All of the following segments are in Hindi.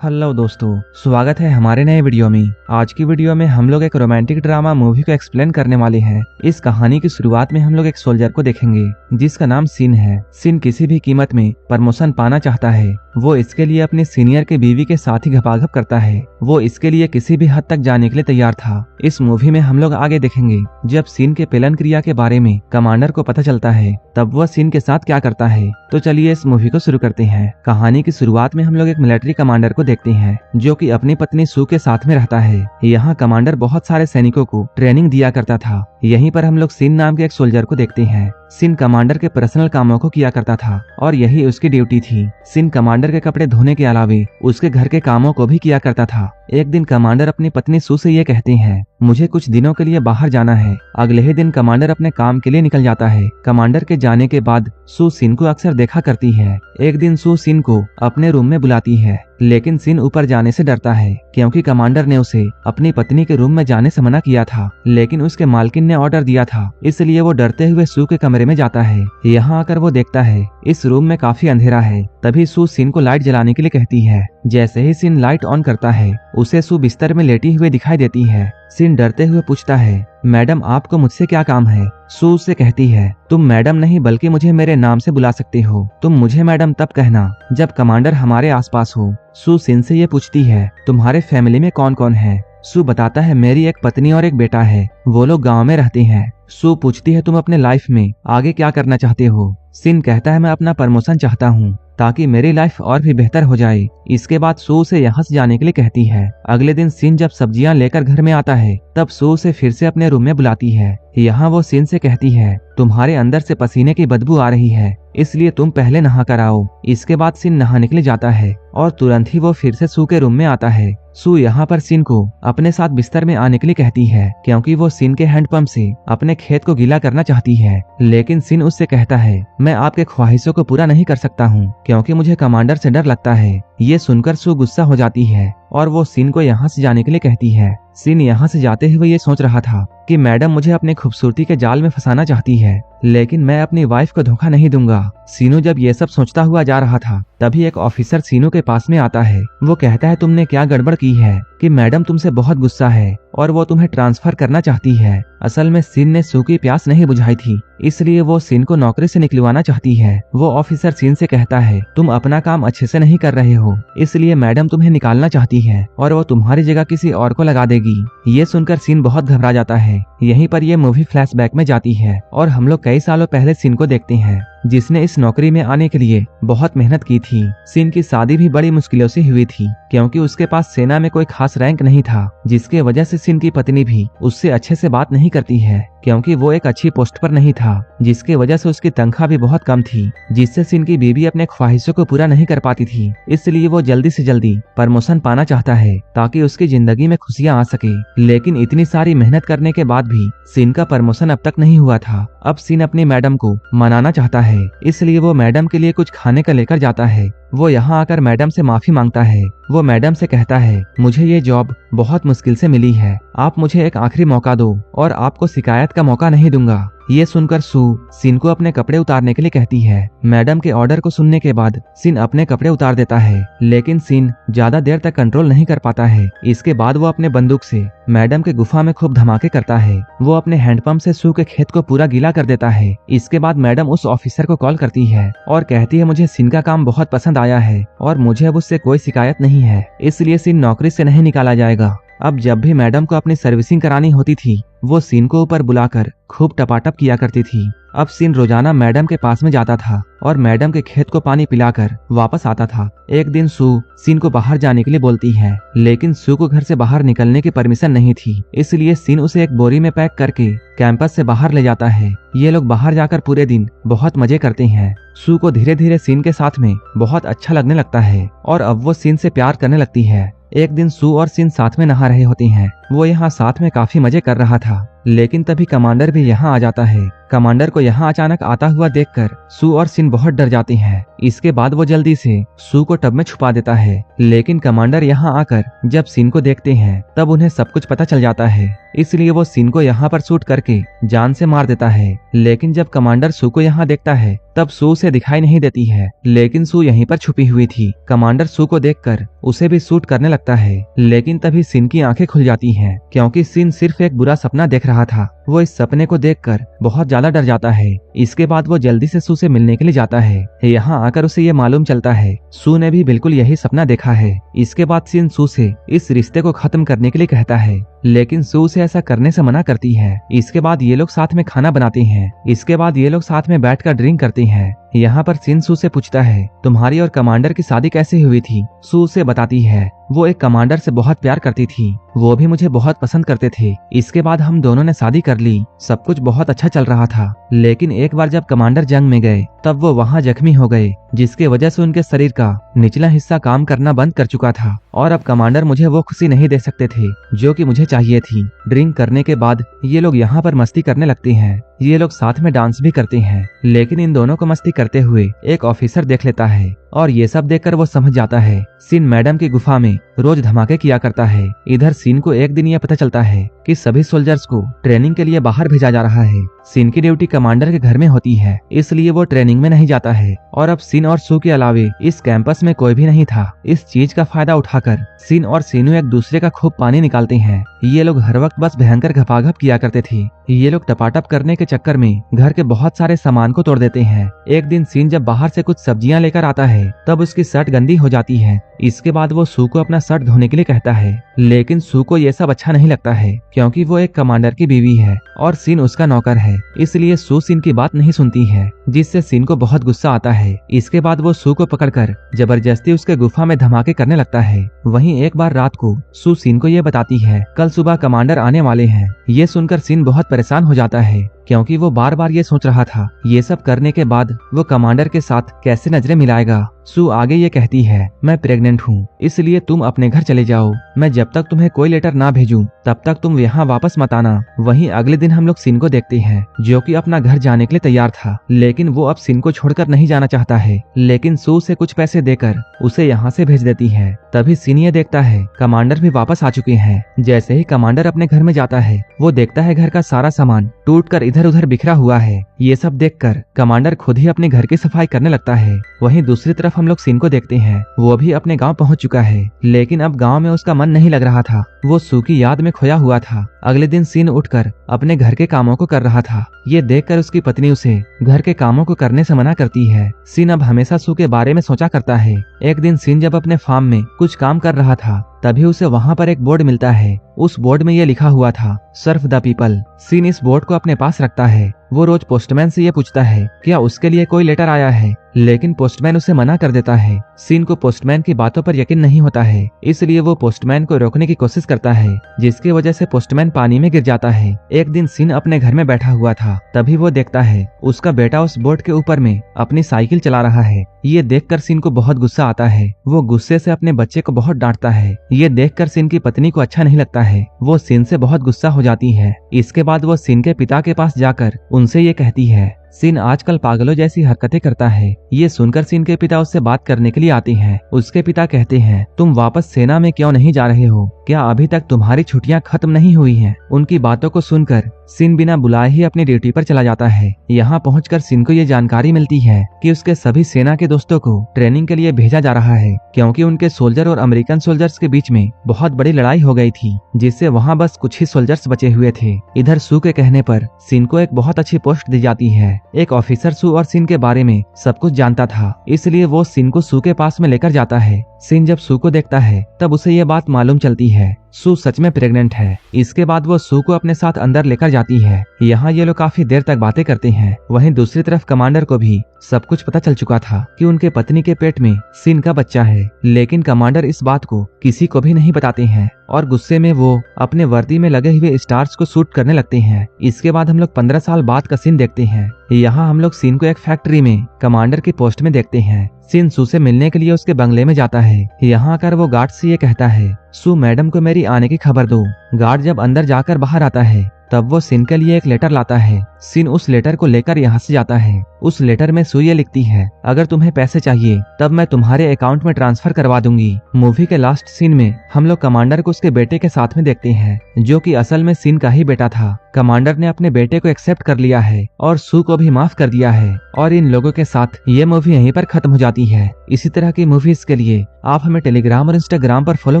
हेलो दोस्तों, स्वागत है हमारे नए वीडियो में। आज की वीडियो में हम लोग एक रोमांटिक ड्रामा मूवी को एक्सप्लेन करने वाले हैं। इस कहानी की शुरुआत में हम लोग एक सोल्जर को देखेंगे जिसका नाम सिन है। सिन किसी भी कीमत में प्रमोशन पाना चाहता है। वो इसके लिए अपने सीनियर के बीवी के साथ ही घपाघप करता है। वो इसके लिए किसी भी हद तक जाने के लिए तैयार था। इस मूवी में हम लोग आगे देखेंगे जब सिन के पेलन क्रिया के बारे में कमांडर को पता चलता है तब वह सिन के साथ क्या करता है। तो चलिए इस मूवी को शुरू करते हैं। कहानी की शुरुआत में हम लोग एक मिलिट्री कमांडर को देखते हैं जो कि अपनी पत्नी सू के साथ में रहता है। यहाँ कमांडर बहुत सारे सैनिकों को ट्रेनिंग दिया करता था। यहीं पर हम लोग सिन नाम के एक सोल्जर को देखते हैं। सिन कमांडर के पर्सनल कामों को किया करता था और यही उसकी ड्यूटी थी। सिन कमांडर के कपड़े धोने के अलावे उसके घर के कामों को भी किया करता था। एक दिन कमांडर अपनी पत्नी सू से ये कहते हैं, मुझे कुछ दिनों के लिए बाहर जाना है। अगले ही दिन कमांडर अपने काम के लिए निकल जाता है। कमांडर के जाने के बाद सू सिन को अक्सर देखा करती है। एक दिन सू सिन को अपने रूम में बुलाती है, लेकिन सिन ऊपर जाने से डरता है क्योंकि कमांडर ने उसे अपनी पत्नी के रूम में जाने से मना किया था, लेकिन उसके मालकिन ने ऑर्डर दिया था, इसलिए वो डरते हुए सू के कमरे में जाता है। यहाँ आकर वो देखता है इस रूम में काफी अंधेरा है। तभी सू सिन को लाइट जलाने के लिए कहती है। जैसे ही सिन लाइट ऑन करता है उसे सू बिस्तर में लेटी हुई दिखाई देती है। सिन डरते हुए पूछता है, मैडम आपको मुझसे क्या काम है? सू उससे कहती है, तुम मैडम नहीं बल्कि मुझे मेरे नाम से बुला सकते हो। तुम मुझे मैडम तब कहना जब कमांडर हमारे आसपास हो। सू सिन से ये पूछती है, तुम्हारे फैमिली में कौन कौन है? सू बताता है, मेरी एक पत्नी और एक बेटा है, वो लोग गांव में रहते हैं। सू पूछती है, तुम अपने लाइफ में आगे क्या करना चाहते हो? सिन कहता है, मैं अपना प्रमोशन चाहता हूँ ताकि मेरी लाइफ और भी बेहतर हो जाए। इसके बाद सू से यहाँ से जाने के लिए कहती है। अगले दिन सिन जब सब्जियां लेकर घर में आता है तब सू से फिर से अपने रूम में बुलाती है। यहाँ वो सिन से कहती है, तुम्हारे अंदर से पसीने की बदबू आ रही है, इसलिए तुम पहले नहा कर आओ। इसके बाद सिन नहाने के लिए जाता है और तुरंत ही वो फिर से सू के रूम में आता है। सू यहाँ पर सिन को अपने साथ बिस्तर में आने के लिए कहती है क्योंकि वो सिन के हैंडपंप से अपने खेत को गीला करना चाहती है, लेकिन सिन उससे कहता है, मैं आपके ख्वाहिशों को पूरा नहीं कर सकता हूँ क्योंकि मुझे कमांडर से डर लगता है। ये सुनकर सू गुस्सा हो जाती है और वो सिन को यहाँ से जाने के लिए कहती है। सिन यहाँ से जाते हुए ये सोच रहा था कि मैडम मुझे अपनी खूबसूरती के जाल में फंसाना चाहती है, लेकिन मैं अपनी वाइफ को धोखा नहीं दूंगा। सीनू जब ये सब सोचता हुआ जा रहा था तभी एक ऑफिसर सीनू के पास में आता है। वो कहता है, तुमने क्या गड़बड़ की है कि मैडम तुमसे बहुत गुस्सा है और वो तुम्हें ट्रांसफर करना चाहती है। असल में सिन ने सू की प्यास नहीं बुझाई थी, इसलिए वो सिन को नौकरी से निकलवाना चाहती है। वो ऑफिसर सिन से कहता है, तुम अपना काम अच्छे से नहीं कर रहे हो, इसलिए मैडम तुम्हें निकालना चाहती है और वो तुम्हारी जगह किसी और को लगा देगी। ये सुनकर सिन बहुत घबरा जाता है। यहीं पर ये मूवी फ्लैशबैक में जाती है और हम लोग कई सालों पहले सिन को देखते हैं जिसने इस नौकरी में आने के लिए बहुत मेहनत की थी। सिन की शादी भी बड़ी मुश्किलों से हुई थी क्योंकि उसके पास सेना में कोई खास रैंक नहीं था, जिसके वजह से सिन की पत्नी भी उससे अच्छे से बात नहीं करती है क्योंकि वो एक अच्छी पोस्ट पर नहीं था, जिसके वजह से उसकी तनख्वाह भी बहुत कम थी, जिससे सिन की बीवी अपने ख्वाहिशों को पूरा नहीं कर पाती थी। इसलिए वो जल्दी से जल्दी प्रमोशन पाना चाहता है ताकि उसकी जिंदगी में खुशियां आ सके। लेकिन इतनी सारी मेहनत करने के बाद भी सिन का प्रमोशन अब तक नहीं हुआ था। अब सिन अपनी मैडम को मनाना चाहता है, इसलिए वो मैडम के लिए कुछ खाने का लेकर जाता है। वो यहाँ आकर मैडम से माफी मांगता है। वो मैडम से कहता है, मुझे ये जॉब बहुत मुश्किल से मिली है, आप मुझे एक आखिरी मौका दो और आपको शिकायत का मौका नहीं दूंगा। ये सुनकर सू सिन को अपने कपड़े उतारने के लिए कहती है। मैडम के ऑर्डर को सुनने के बाद सिन अपने कपड़े उतार देता है, लेकिन सिन ज्यादा देर तक कंट्रोल नहीं कर पाता है। इसके बाद वो अपने बंदूक से मैडम के गुफा में खूब धमाके करता है। वो अपने हैंडपंप से सू के खेत को पूरा गीला कर देता है। इसके बाद मैडम उस ऑफिसर को कॉल करती है और कहती है, मुझे सिन का काम बहुत पसंद आया है और मुझे अब उससे कोई शिकायत नहीं है, इसलिए सिन नौकरी से नहीं निकाला जाएगा। अब जब भी मैडम को अपनी सर्विसिंग करानी होती थी वो सिन को ऊपर बुलाकर खूब टपाटप किया करती थी। अब सिन रोजाना मैडम के पास में जाता था और मैडम के खेत को पानी पिलाकर वापस आता था। एक दिन सू सिन को बाहर जाने के लिए बोलती है, लेकिन सू को घर से बाहर निकलने की परमिशन नहीं थी, इसलिए सिन उसे एक बोरी में पैक करके कैंपस से बाहर ले जाता है। ये लोग बाहर जाकर पूरे दिन बहुत मजे करते हैं। सू को धीरे धीरे सिन के साथ में बहुत अच्छा लगने लगता है और अब वो सिन से प्यार करने लगती है। एक दिन सू और सिन साथ में नहा रहे होते हैं। वो यहाँ साथ में काफी मजे कर रहा था, लेकिन तभी कमांडर भी यहाँ आ जाता है। कमांडर को यहाँ अचानक आता हुआ देखकर सू और सिन बहुत डर जाती हैं। इसके बाद वो जल्दी से सू को टब में छुपा देता है, लेकिन कमांडर यहाँ आकर जब सिन को देखते हैं तब उन्हें सब कुछ पता चल जाता है। इसलिए वो सिन को यहाँ पर शूट करके जान से मार देता है। लेकिन जब कमांडर सू को यहाँ देखता है तब सू उसे दिखाई नहीं देती है, लेकिन सू यहीं पर छुपी हुई थी। कमांडर सू को देखकर उसे भी शूट करने लगता है, लेकिन तभी सिन की आंखें खुल जाती हैं, क्योंकि सिन सिर्फ एक बुरा सपना देख रहा था। वो इस सपने को देखकर बहुत ज्यादा डर जाता है। इसके बाद वो जल्दी से सू से मिलने के लिए जाता है। यहाँ आकर उसे ये मालूम चलता है सू ने भी बिल्कुल यही सपना देखा है। इसके बाद सिन सू से इस रिश्ते को खत्म करने के लिए कहता है, लेकिन सू से ऐसा करने से मना करती है। इसके बाद ये लोग साथ में खाना बनाते हैं। इसके बाद ये लोग साथ में बैठकर ड्रिंक करते हैं। यहाँ पर सिन सू से पूछता है, तुम्हारी और कमांडर की शादी कैसे हुई थी? सू उसे बताती है, वो एक कमांडर से बहुत प्यार करती थी, वो भी मुझे बहुत पसंद करते थे। इसके बाद हम दोनों ने शादी कर ली, सब कुछ बहुत अच्छा चल रहा था। लेकिन एक बार जब कमांडर जंग में गए तब वो वहाँ जख्मी हो गए, जिसके वजह से उनके शरीर का निचला हिस्सा काम करना बंद कर चुका था और अब कमांडर मुझे वो खुशी नहीं दे सकते थे जो कि मुझे चाहिए थी। ड्रिंक करने के बाद ये लोग यहाँ पर मस्ती करने लगते हैं। ये लोग साथ में डांस भी करते हैं, लेकिन इन दोनों को मस्ती करते हुए एक ऑफिसर देख लेता है और ये सब देखकर वो समझ जाता है सिन मैडम की गुफा में रोज धमाके किया करता है। इधर सिन को एक दिन यह पता चलता है कि सभी सोल्जर्स को ट्रेनिंग के लिए बाहर भेजा जा रहा है। सिन की ड्यूटी कमांडर के घर में होती है, इसलिए वो ट्रेनिंग में नहीं जाता है और अब सिन और सू के अलावे इस कैंपस में कोई भी नहीं था। इस चीज का फायदा उठाकर सिन और सीनू एक दूसरे का खूब पानी निकालते हैं। ये लोग हर वक्त बस भयंकर घपाघप किया करते थे। ये लोग टपाटप करने के चक्कर में घर के बहुत सारे सामान को तोड़ देते हैं। एक दिन सिन जब बाहर से कुछ सब्जियां लेकर आता है तब उसकी शर्ट गंदी हो जाती है। इसके बाद वो सू को अपना शर्ट धोने के लिए कहता है, लेकिन सू को ये सब अच्छा नहीं लगता है, क्योंकि वो एक कमांडर की बीवी है और सिन उसका नौकर है। इसलिए सू सिन की बात नहीं सुनती है, जिससे सिन को बहुत गुस्सा आता है। इसके बाद वो सू को पकड़कर जबरदस्ती उसके गुफा में धमाके करने लगता है। वहीं एक बार रात को सू सिन को ये बताती है कल सुबह कमांडर आने वाले हैं। ये सुनकर सिन बहुत परेशान हो जाता है, क्योंकि वो बार बार ये सोच रहा था ये सब करने के बाद वो कमांडर के साथ कैसे नजरें मिलाएगा। सू आगे ये कहती है, मैं प्रेग्नेंट हूँ, इसलिए तुम अपने घर चले जाओ। मैं जब तक तुम्हें कोई लेटर ना भेजूं तब तक तुम यहाँ वापस मत आना। वहीं अगले दिन हम लोग सिन को देखते हैं, जो कि अपना घर जाने के लिए तैयार था, लेकिन वो अब सिन को छोड़कर नहीं जाना चाहता है। लेकिन सू से कुछ पैसे देकर उसे यहाँ से भेज देती है। तभी सिन ये देखता है कमांडर भी वापस आ चुके हैं। जैसे ही कमांडर अपने घर में जाता है वो देखता है घर का सारा सामान टूटकर इधर उधर बिखरा हुआ है। ये सब देखकर कमांडर खुद ही अपने घर की सफाई करने लगता है। वहीं दूसरी तरफ हम लोग सिन को देखते हैं, वो भी अपने गांव पहुंच चुका है, लेकिन अब गांव में उसका मन नहीं लग रहा था। वो सू की याद में खोया हुआ था। अगले दिन सिन उठकर अपने घर के कामों को कर रहा था। ये देखकर उसकी पत्नी उसे घर के कामों को करने से मना करती है। सिन अब हमेशा सू के बारे में सोचा करता है। एक दिन सिन जब अपने फार्म में कुछ काम कर रहा था तभी उसे वहाँ पर एक बोर्ड मिलता है। उस बोर्ड में ये लिखा हुआ था, सर्व द पीपल। सिन इस बोर्ड को अपने पास रखता है। वो रोज पोस्टमैन से ये पूछता है क्या उसके लिए कोई लेटर आया है, लेकिन पोस्टमैन उसे मना कर देता है। सिन को पोस्टमैन की बातों पर यकीन नहीं होता है, इसलिए वो पोस्टमैन को रोकने की कोशिश करता है, जिसकी वजह से पोस्टमैन पानी में गिर जाता है। एक दिन सिन अपने घर में बैठा हुआ था, तभी वो देखता है उसका बेटा उस बोर्ड के ऊपर में अपनी साइकिल चला रहा है। ये देखकर सिन को बहुत गुस्सा आता है। वो गुस्से से अपने बच्चे को बहुत डांटता है। ये देखकर सिन की पत्नी को अच्छा नहीं लगता है। वो सिन से बहुत गुस्सा हो जाती है। इसके बाद वो सिन के पिता के पास जाकर उनसे ये कहती है, सिन आजकल पागलों जैसी हरकतें करता है। ये सुनकर सिन के पिता उससे बात करने के लिए आते हैं। उसके पिता कहते हैं, तुम वापस सेना में क्यों नहीं जा रहे हो? क्या अभी तक तुम्हारी छुट्टियां खत्म नहीं हुई हैं? उनकी बातों को सुनकर सिन बिना बुलाए ही अपनी ड्यूटी पर चला जाता है। यहाँ पहुंचकर सिन को ये जानकारी मिलती है कि उसके सभी सेना के दोस्तों को ट्रेनिंग के लिए भेजा जा रहा है, क्योंकि उनके सोल्जर और अमेरिकन सोल्जर्स के बीच में बहुत बड़ी लड़ाई हो गई थी, जिससे वहाँ बस कुछ ही सोल्जर्स बचे हुए थे। इधर सू के कहने पर सिन को एक बहुत अच्छी पोस्ट दी जाती है। एक ऑफिसर सू और सिन के बारे में सब कुछ जानता था, इसलिए वो सिन को सू के पास में लेकर जाता है। सिन जब सू को देखता है तब उसे ये बात मालूम चलती है सू सच में प्रेग्नेंट है। इसके बाद वो सू को अपने साथ अंदर लेकर जाती है। यहाँ ये लोग काफी देर तक बातें करते हैं। वहीं दूसरी तरफ कमांडर को भी सब कुछ पता चल चुका था कि उनके पत्नी के पेट में सिन का बच्चा है, लेकिन कमांडर इस बात को किसी को भी नहीं बताते हैं और गुस्से में वो अपने वर्दी में लगे हुए स्टार्स को शूट करने लगते हैं। इसके बाद हम लोग 15 साल बाद का सीन देखते हैं। यहाँ हम लोग सीन को एक फैक्ट्री में कमांडर की पोस्ट में देखते हैं। सिन सू से मिलने के लिए उसके बंगले में जाता है। यहाँ आकर वो गार्ड से ये कहता है, सू मैडम को मेरी आने की खबर दो। गार्ड जब अंदर जाकर बाहर आता है तब वो सिन के लिए एक लेटर लाता है। सिन उस लेटर को लेकर यहाँ से जाता है। उस लेटर में सुये लिखती है, अगर तुम्हें पैसे चाहिए तब मैं तुम्हारे अकाउंट में ट्रांसफर करवा दूंगी। मूवी के लास्ट सीन में हम लोग कमांडर को उसके बेटे के साथ में देखते हैं, जो कि असल में सिन का ही बेटा था। कमांडर ने अपने बेटे को एक्सेप्ट कर लिया है और सू को भी माफ कर दिया है। और इन लोगों के साथ ये मूवी यहीं पर खत्म हो जाती है। इसी तरह की मूवीज के लिए आप हमें टेलीग्राम और इंस्टाग्राम पर फॉलो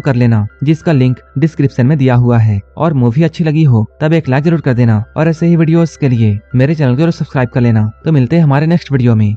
कर लेना, जिसका लिंक डिस्क्रिप्शन में दिया हुआ है। और मूवी अच्छी लगी हो तब एक लाइक जरूर कर देना और ऐसे ही वीडियोस के लिए मेरे चैनल को सब्सक्राइब कर लेना। तो मिलते हैं हमारे नेक्स्ट वीडियो में।